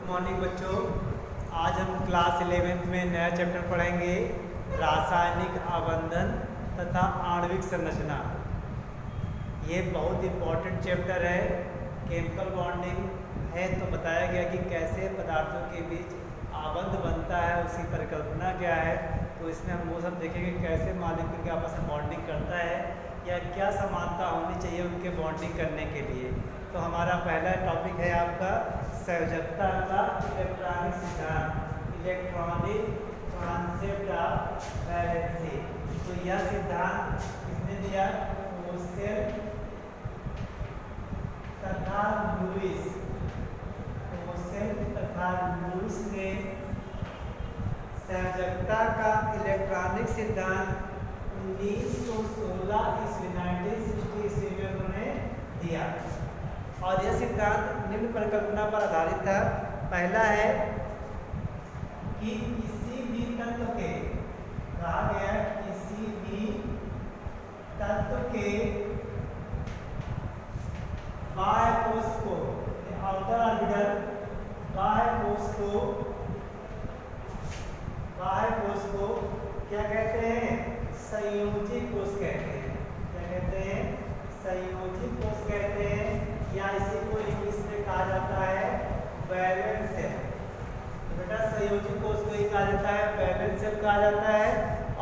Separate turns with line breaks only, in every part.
Morning बच्चों, आज हम क्लास 11th में नया चैप्टर पढ़ेंगे रासायनिक आबंधन तथा आणविक संरचना। ये बहुत इम्पोर्टेंट चैप्टर है। केमिकल बॉन्डिंग है तो बताया गया कि कैसे पदार्थों के बीच आबंध बनता है, उसकी परिकल्पना क्या है। तो इसमें हम वो सब देखेंगे कैसे मॉलिक्यूल के आपस में बॉन्डिंग करता है या क्या समानता होनी चाहिए उनके बॉन्डिंग करने के लिए। तो हमारा पहला टॉपिक है आपका संयोजकता का इलेक्ट्रॉनिक सिद्धांत, इलेक्ट्रॉनिक कॉन्सेप्ट ऑफ वैलेंसी। तो यह सिद्धांत किसने दिया? मोसेल तथा लुईस। मोसेल तथा लुईस ने संयोजकता का इलेक्ट्रॉनिक सिद्धांत 1916 ईस्वी 1960 ईस्वी में उन्होंने दिया। और यह सिद्धांत निम्न परिकल्पना पर आधारित था। पहला है कि किसी भी तत्व के, कहा गया किसी भी तत्व के बाह्य कोश को, आउटर ऑर्बिटल बाह्य कोश को क्या कहते हैं? संयोजी कोश कहते हैं। क्या कहते हैं? संयोजी कोश कहते हैं, या इसी को इंग्लिश में कहा जाता है वैलेंस सेल। तो बेटा संयोजी कोश को ही कहा जाता है वैलेंस सेल कहा जाता है।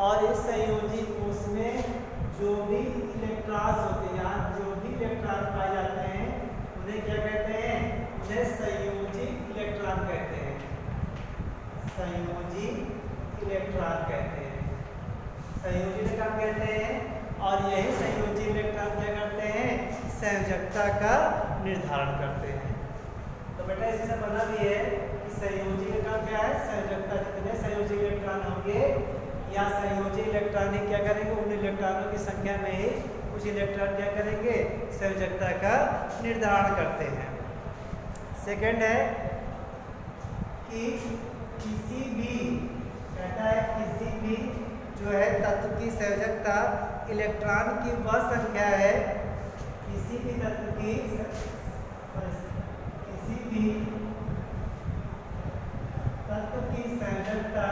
और इस संयोजी कोश में जो भी इलेक्ट्रॉन्स होते हैं, यहाँ जो भी इलेक्ट्रॉन पाए जाते हैं उन्हें क्या कहते हैं? उन्हें संयोजी इलेक्ट्रॉन कहते हैं। संयोजी इलेक्ट्रॉन कहते हैं, संयोजी इलेक्ट्रॉन कहते हैं। और यही संयोजी इलेक्ट्रॉन क्या करते हैं? संयोजकता का निर्धारण करते हैं। तो बेटा इससे बना भी है कि संयोजी इलेक्ट्रॉन क्या है? संयोजकता। जितने संयोजी इलेक्ट्रॉन होंगे या संयोजी इलेक्ट्रॉन क्या करेंगे? उन इलेक्ट्रॉनों की संख्या में ही कुछ इलेक्ट्रॉन क्या करेंगे? संयोजकता का निर्धारण करते हैं। सेकंड है कि किसी भी, कहता है किसी भी जो है तत्व की संयोजकता इलेक्ट्रॉन की वह संख्या है, किसी भी तत्व की किसी भी तत्व की संयोजकता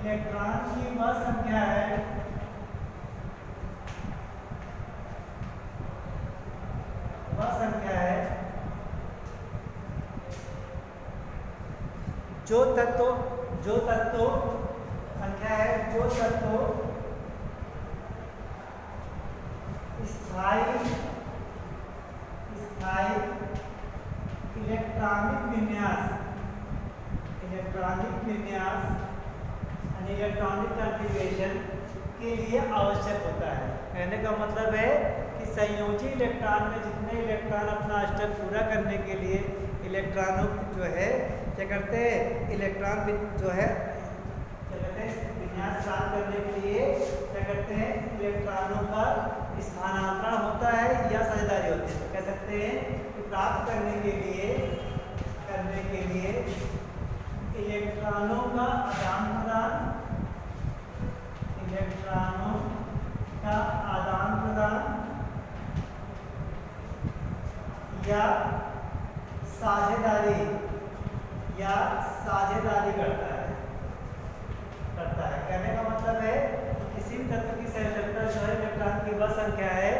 इलेक्ट्रॉन की वह संख्या है जो तत्व संख्या है जो तत्व स्थायी इलेक्ट्रॉनिक विन्यास इलेक्ट्रॉनिक कॉन्फ़िगरेशन के लिए आवश्यक होता है। कहने का मतलब है कि संयोजी इलेक्ट्रॉन में जितने इलेक्ट्रॉन अपना स्टेप पूरा करने के लिए इलेक्ट्रॉनों जो है क्या करते हैं? इलेक्ट्रॉन जो है क्या कहते हैं? विन्यास प्राप्त करने के लिए क्या करते हैं? इलेक्ट्रॉनों का स्थानांतरण होता है या साझेदारी होती है। तो कह सकते हैं कि प्राप्त करने के लिए इलेक्ट्रॉनों का आदान प्रदान या साझेदारी करता है। कहने का मतलब है किसी भी तत्व की संयोजकता जो है इलेक्ट्रॉन की वह संख्या है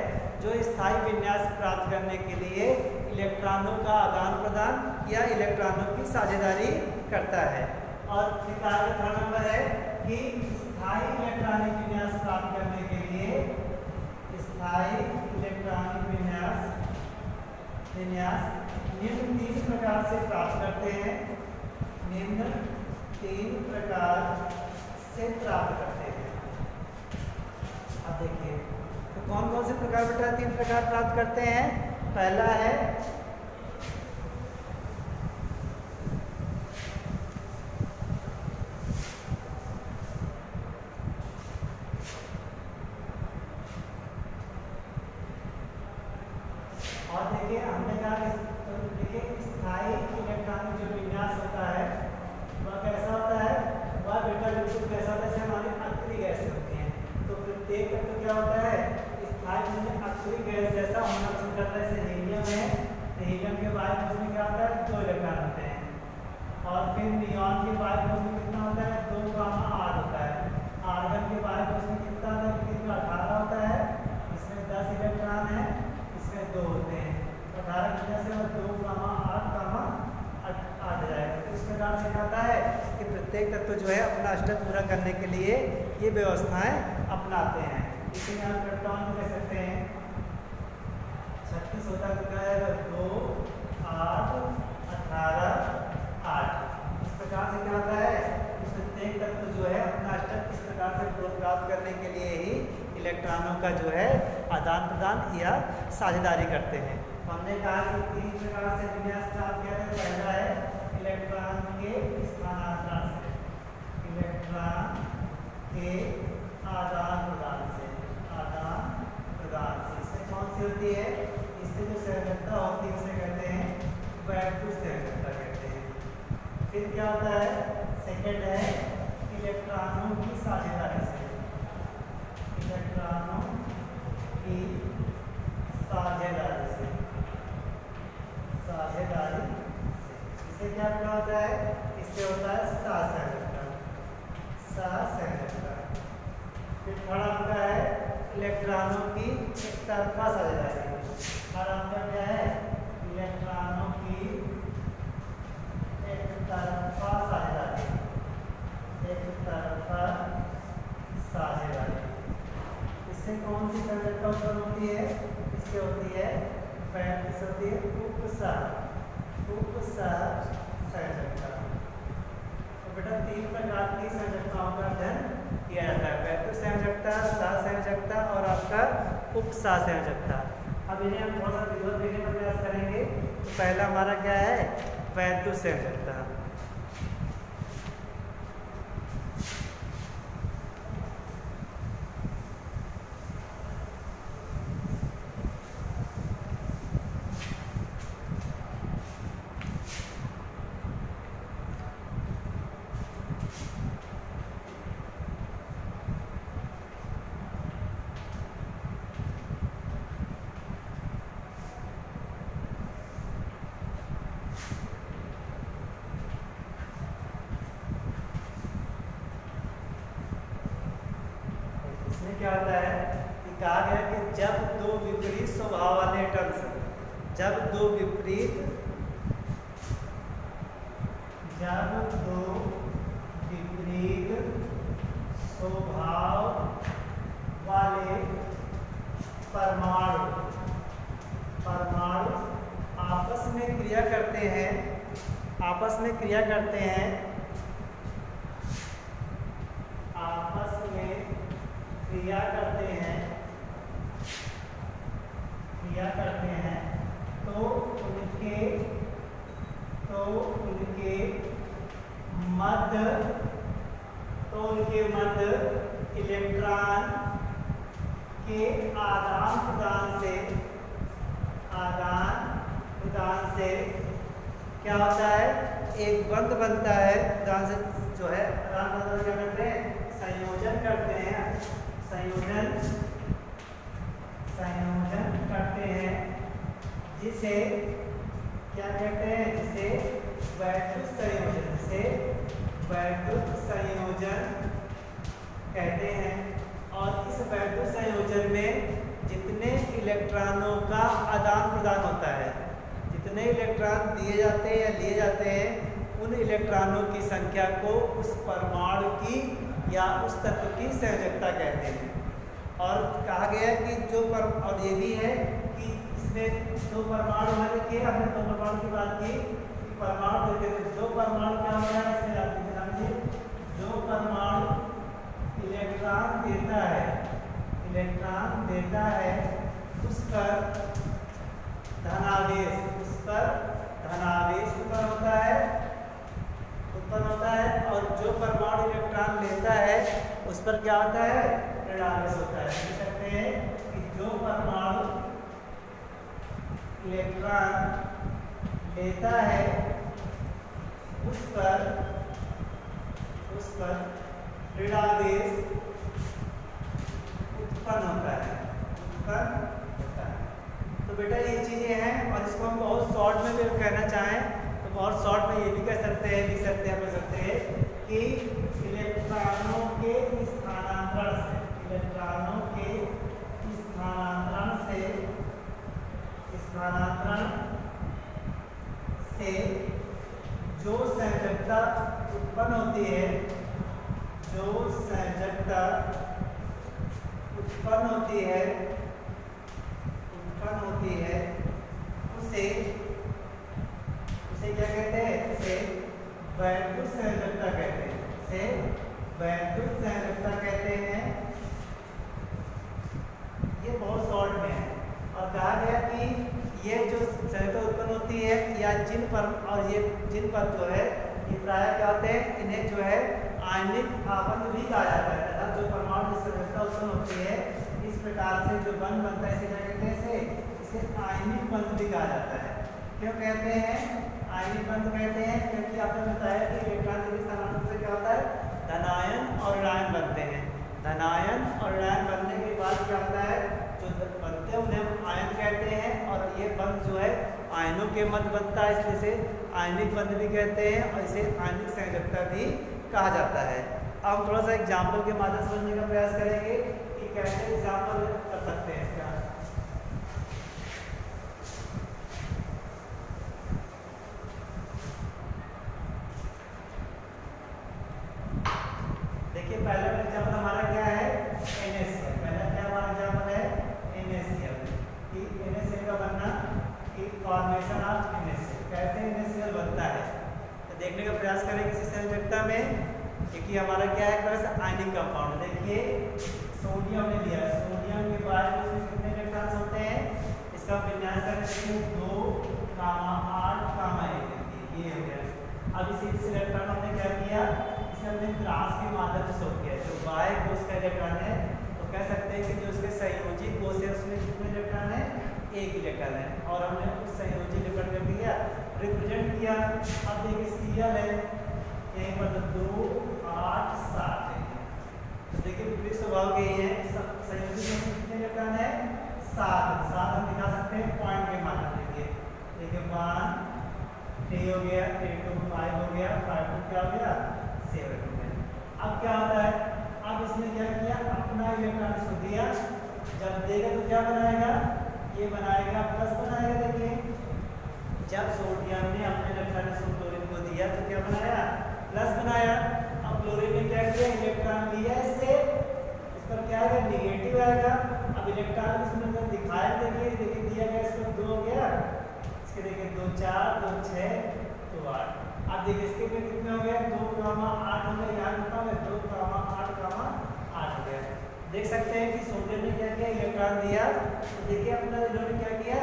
जो स्थायी विन्यास प्राप्त करने के लिए इलेक्ट्रॉनों का आदान प्रदान या इलेक्ट्रॉनों की साझेदारी करता है। और थर्ड नंबर है कि स्थायी इलेक्ट्रॉनिक विन्यास प्राप्त करने के लिए स्थायी इलेक्ट्रॉनिक विन्यास निम्न 3 प्रकार से प्राप्त करते हैं। निम्न 3 प्रकार से प्राप्त करते हैं। अब देखिए तो कौन कौन से प्रकार बेटा 3 प्रकार प्राप्त करते हैं? पहला है और देखिए हमने कहा देखिए स्थायी इलेक्ट्रॉनिक जो विन्यास होता है वह कैसा होता है? वह बेटा बिल्कुल कैसा होता है? हमारी अक्रिय गैसें होती हैं। तो प्रत्येक तत्व क्या होता है? स्थायी दूसरी गैस जैसा होना पसंद करता है, जैसे हीलियम है, तो हीलियम के बारे में उसमें क्या होता है, 2 इलेक्ट्रॉन होते हैं। और फिर नियॉन के बारे में उसमें कितना होता है, 2 गामा आर होता है। आर्गन के बारे में उसमें कितना होता है, कितना 18 होता है, इसमें 10 इलेक्ट्रॉन है, इसमें 2 होते हैं। 18 कितने से 2 गामा 8 गामा 8 जाएगा। तो इस प्रकार से कहता है कि प्रत्येक तत्व जो है अपना अष्टक पूरा करने के लिए ये व्यवस्थाएं अपनाते हैं। इसी में हम प्रोटॉन कह सकते हैं 36 होता है, 2 8 18 8। इस प्रकार से क्या होता है, प्रत्येक तत्व जो है अपना अष्टक इस प्रकार से प्राप्त करने के लिए ही इलेक्ट्रॉनों का जो है आदान प्रदान या साझेदारी करते हैं। हमने कहा कि 3 प्रकार से विन्यास प्राप्त किया है। पहला है इलेक्ट्रॉन के स्थानांतरण से, इलेक्ट्रॉन के आदान प्रदान से, आदान प्रदान से। इससे कौन सी होती है, इससे जो सहजता होती है उसे कहते हैं वैद्युत सहजता कहते हैं। फिर क्या होता है, सेकंड है इलेक्ट्रॉनों की साझेदारी से, इलेक्ट्रॉनों की साझेदारी से, साझेदारी से। इससे क्या होता है, इससे होता है सहसंयोजकता, सहसंयोजकता। फिर थर्ड होता है इलेक्ट्रॉनों की एक तरफा साझेदारी। और आपका क्या है, इलेक्ट्रॉनों की एक तरफा साझेदारी, एक तरफा साझेदारी। इससे कौन सी संयोजकता उत्पन्न होती है, इससे होती है इससे होती है उपसह, उपसह संयोजकता। तो बेटा 3 प्रकार की संयोजकताओं का अध्ययन किया जाता है, वैद्युत संयोजकता, सहसंयोजकता और आपका उपसह संयोजकता। अब इन्हें हम थोड़ा सा विधिवत देखने का प्रयास करेंगे। तो पहला हमारा क्या है, वैद्युत संयोजकता। क्या होता है कि कहा गया कि जब 2 विपरीत स्वभाव वाले एटम्स, जब 2 विपरीत स्वभाव वाले परमाणु आपस में क्रिया करते हैं, आपस में क्रिया करते हैं, आपस में क्रिया करते हैं, क्रिया करते हैं, तो उनके मध्य इलेक्ट्रॉन के आदान प्रदान से क्या होता है, एक बंध बनता है। प्रदान से जो है आदान प्रदान क्या करते हैं, संयोजन करते हैं, संयोजन करते हैं, जिसे क्या कहते हैं, जिसे वैद्युत संयोजन, जिसे वैद्युत संयोजन कहते हैं। और इस वैद्युत संयोजन में जितने इलेक्ट्रॉनों का आदान प्रदान होता है, जितने इलेक्ट्रॉन दिए जाते हैं या लिए जाते हैं, उन इलेक्ट्रॉनों की संख्या को उस परमाणु की या उस तत्व की संयोजकता कहते हैं। और कहा गया है कि और ये भी है कि इसमें 2 परमाणु हमारे किए, हमने 2 परमाणु की बात की, परमाणु देते हैं। जो परमाणु क्या होता है, इसमें आप लीजिए, जो परमाणु इलेक्ट्रॉन देता है उस पर धनावेश उत्पन्न होता है, और जो परमाणु इलेक्ट्रॉन लेता है उस पर क्या होता है, ऋणावेश होता है। कह सकते हैं कि जो परमाणु इलेक्ट्रॉन लेता है उस पर ऋणावेश उत्पन्न होता है, उत्पन्न होता है। बेटा ये चीज़ें हैं, और इसको हम बहुत शॉर्ट में भी कहना चाहें तो बहुत शॉर्ट में ये भी कह सकते हैं, लिख सकते हैं, बोल सकते हैं कि इलेक्ट्रॉनों के स्थानांतरण से, इलेक्ट्रॉनों के स्थानांतरण से जो संयोजकता उत्पन्न होती है, जो संयोजकता उत्पन्न होती है उसे क्या कहते हैं? उसे वैद्युत संयोजकता कहते हैं, उसे वैद्युत संयोजकता कहते हैं। ये बहुत शॉर्ट में है, और कहा गया कि ये जो संयोजकता उत्पन्न होती है या जिन पर, और ये जिन पर जो है ये प्रायः क्या होते हैं, इन्हें जो है आयनिक आबंध भी कहा जाता है। अर्थात जो परमाणु में संयोजकता उत्पन्न होती है इस प्रकार से जो बंध बनता है इसे क्या कहते हैं? इसे आयनिक बंध भी कहा जाता है। क्यों कहते हैं आयनिक बंध कहते हैं? क्योंकि आपने बताया कि इलेक्ट्रॉन के स्थानांतरण से क्या होता है, धनायन और ऋणायन बनते हैं। धनायन और ऋणायन बनने के बाद क्या होता है, जो बनते हैं उन्हें हम आयन कहते हैं, और ये बंध जो है आयनों के मध्य बनता है, इसलिए इसे आयनिक बंध भी कहते हैं, और इसे आयनिक संयोजकता भी कहा जाता है। अब हम थोड़ा सा एग्जाम्पल के माध्यम से समझने का प्रयास करेंगे कि कैसे एग्जाम्पल कर सकते हैं इसका। देखिए पहला एग्जाम्पल हमारा क्या है, NaCl। पहला क्या हमारा एग्जाम्पल है, NaCl। कि NaCl का बनना, कि फॉर्मेशन ऑफ NaCl, कैसे NaCl बनता है तो देखने का प्रयास करेंगे इसी संयोजकता में। क्योंकि हमारा क्या है, कैसे आयनिक कंपाउंड। देखिए सोडियम ने लिया, सोडियम के बाद उसमें कितने इलेक्ट्रॉन्स होते हैं, इसका विन्यास करके 2, 8, 1 ये हो गया। अब इस इलेक्ट्रॉन हमने क्या किया, इसे हमने त्रास के माध्यम से सोख किया। जो बाह्य कोश का इलेक्ट्रॉन है तो कह सकते हैं कि जो उसके संयोजी कोश है उसमें कितने इलेक्ट्रॉन है, 1 इलेक्ट्रॉन है, और हमने उस संयोजी इलेक्ट्रॉन कर दिया रिप्रेजेंट किया। अब देखिए Cl है यहीं पर 2, 8, 7 है। तो देखिए विपरीत स्वभाव के ये है, संयोजी में कितने इलेक्ट्रॉन है, 7 हम दिखा सकते हैं पॉइंट के माध्यम से। देखिए 1 3 हो गया, 3 2 5 हो गया, 5 2 क्या हो गया, 7 हो गया। अब क्या होता है, अब इसने क्या किया, अपना इलेक्ट्रॉन इसको दिया, जब देगा तो क्या बनाएगा, ये बनाएगा प्लस बनाएगा। देखिए जब सोडियम ने अपने इलेक्ट्रॉन इसको क्लोरीन को दिया तो क्या बनाया, प्लस बनाया। अब क्लोरीन ने क्या किया, इलेक्ट्रॉन लिया इससे, इस पर क्या आएगा, निगेटिव आएगा। अब इलेक्ट्रॉन इसमें जब दिखाया, देखिए दिया गया इसको 2 हो गया, इसके देखिए 2 4 2 6 2 8। अब देखिए इसके में कितने हो गए, 2, 8 हो गए। यहाँ कितना हो गया, 2, 8 हो गया। देख सकते हैं कि सोडियम ने क्या किया, इलेक्ट्रॉन दिया, तो देखिए अपना इन्होंने क्या किया,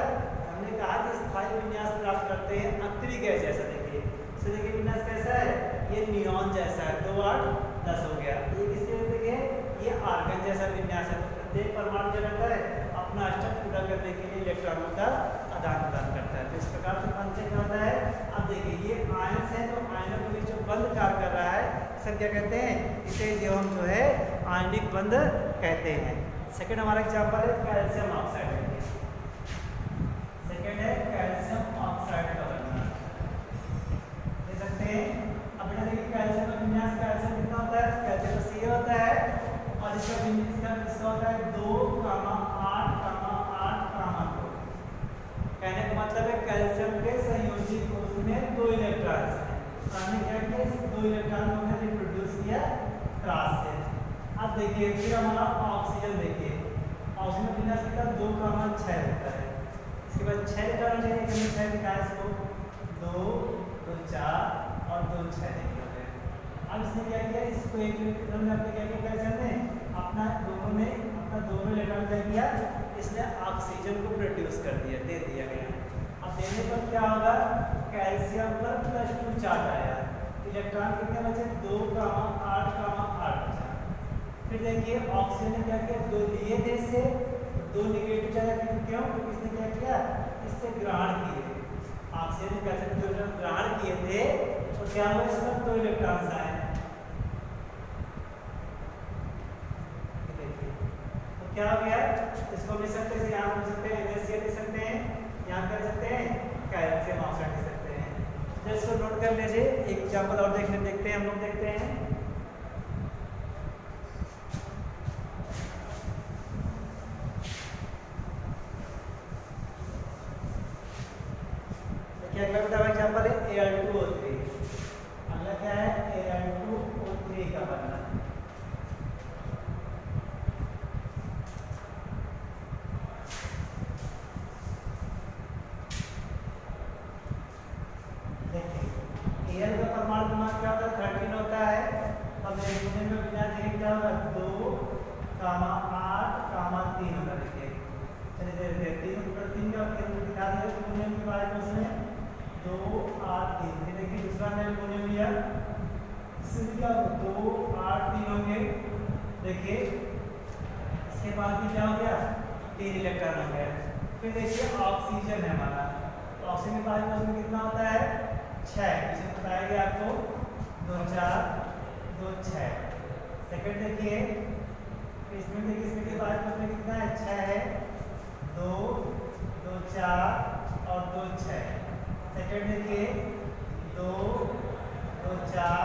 हमने कहा कि स्थायी विन्यास प्राप्त करते हैं अंतरिक्ष गैस जैसा। देखिए इसे देखिए विन्यास कैसा है, ये नियॉन जैसा है, 2 8 10 हो गया। ये किसके देखिए, ये आर्गन जैसा विन्यास है। तो प्रत्येक परमाणु क्या करता है, अपना अष्टक पूरा करने के लिए इलेक्ट्रॉनों का आदान प्रदान करता है। तो इस प्रकार से बंध से क्या होता है, अब देखिए ये आयन है, तो आयनों के बीच जो बंध कार्य कर रहा है सर क्या कहते हैं, इसे जो हम जो है आयनिक बंध कहते हैं। सेकंड हमारा एग्जांपल है कैल्शियम ऑक्साइड। सेकंड है कैल्शियम ऑक्साइड का बनना, देख सकते हैं। अब बेटा देखिए कैल्शियम का विन्यास, कैल्शियम कितना होता है, कैल्शियम का Ca होता है, और इसका विन्यास इसका होता है 2, 8, 8, 2। कहने का मतलब है कैल्शियम के संयोजी कोश में 2 इलेक्ट्रॉन्स हैं, हमने क्या किया, इस 2 इलेक्ट्रॉन को हमने रिप्रोड्यूस किया क्रॉस से। अब देखिए फिर हमारा ऑक्सीजन, देखिए ऑक्सीजन का विन्यास कितना, 2, 6 होता है। इसके बाद 6 इलेक्ट्रॉन चाहिए, हमने 6 दिखाया इसको, 2, 2 4 और 2 6 देखिए। अब इसने क्या किया, इसको एक इलेक्ट्रॉन में अपने क्या किया, कैल्शियम ने अपना दोनों इलेक्ट्रॉन क्या किया, इसने ऑक्सीजन को प्रोड्यूस कर दिया, दे दिया गया। अब देने पर क्या होगा, कैल्शियम पर +2 चार्ज आया, इलेक्ट्रॉन कितने बचे, 2, 8, 8 बचा। फिर देखिए ऑक्सीजन ने क्या किया, 2 लिए थे इससे, 2 निगेटिव चार्ज, क्यों, क्योंकि इसने क्या किया, इससे ग्रहण किए। ऑक्सीजन ने कैसे ग्रहण किए थे तो क्या हुआ, इसमें 2 इलेक्ट्रॉन्स आए। क्या हो गया, इसको लिख सकते हैं, यहाँ लिख सकते हैं NaCl लिख सकते हैं, कर लीजिए। एक एग्जाम्पल और देखते हैं हम लोग, देखते हैं। देखिए अगला बेटा एग्जाम्पल है Al2O3। अगला क्या है? Al2O3 का बनना। देखिए Al का परमाणु क्रमांक क्या होता है? 13 होता है। अब एल्यूमिनियम में बिना देखे क्या होगा? 2, 8, 3 होगा। देखिए चलिए देखते हैं 3 का दिखा दिया एल्यूमिनियम के बारे में। उसमें 2, 8, 3। फिर देखिए दूसरा में एल्यूमिनियम लिया, इसमें क्या होगा? 2, 8, 3 होंगे। देखिए इसके बाद भी क्या हो गया? 3 इलेक्ट्रॉन हो गया। फिर देखिए ऑक्सीजन है हमारा, तो ऑक्सीजन के बारे में उसमें कितना होता है? 6। इसमें बताया गया आपको 2, 4, 2, 6। सेकंड देखिए इसमें देखिए इसमें के बारे में उसमें कितना है? 6 है। 2, 2, 4 और 2, 6। सेकंड देखिए 2, 2, 4,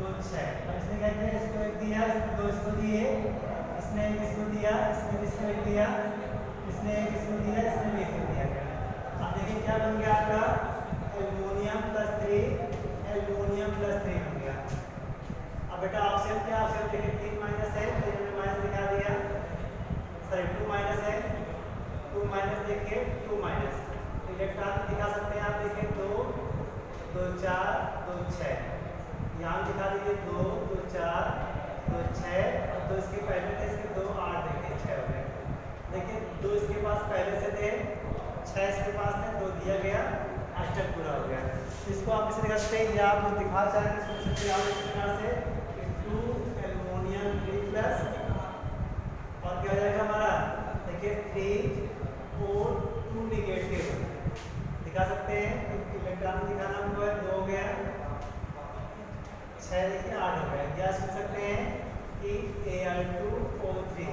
2, 6। और इसने क्या किया? इसको एक दिया, इसको 2 इसको दिए, इसने एक इसको दिया, इसने इसको एक दिया, इसने एक इसको दिया, इसने भी एक दिया। अब देखिए क्या बन गया आपका? एल्यूमिनियम प्लस 3, एल्यूमिनियम प्लस 3 हो गया। अब बेटा ऑक्सीजन क्या? ऑक्सीजन देखिए 3 माइनस है, तो मैंने माइनस दिखा दिया। सॉरी 2 माइनस है, 2 माइनस देखिए 2 माइनस। इलेक्ट्रॉन दिखा सकते हैं आप, देखिए 2, 2, 4, 2, 6। यहाँ दिखा दीजिए 2, 2, 4, 2, 6 और 2 इसके पहले थे, इसके 2, 8 देखिए 6 हो गए। देखिए 2 इसके पास पहले से थे, 6 इसके पास थे, 2 दिया गया, अष्टक पूरा हो गया। इसको आप इसे दिखा सकते हैं या आप दिखा चाहें तो सोच सकते हैं आप इस प्रकार से 2 एल्यूमिनियम 3 प्लस और क्या हो जाएगा हमारा? देखिए 3 और 2 निगेटिव दिखा सकते हैं। इलेक्ट्रॉन दिखाना हमको है 2 हो गया, 6 देखिए 8 हो गया। क्या सोच सकते हैं कि Al2O3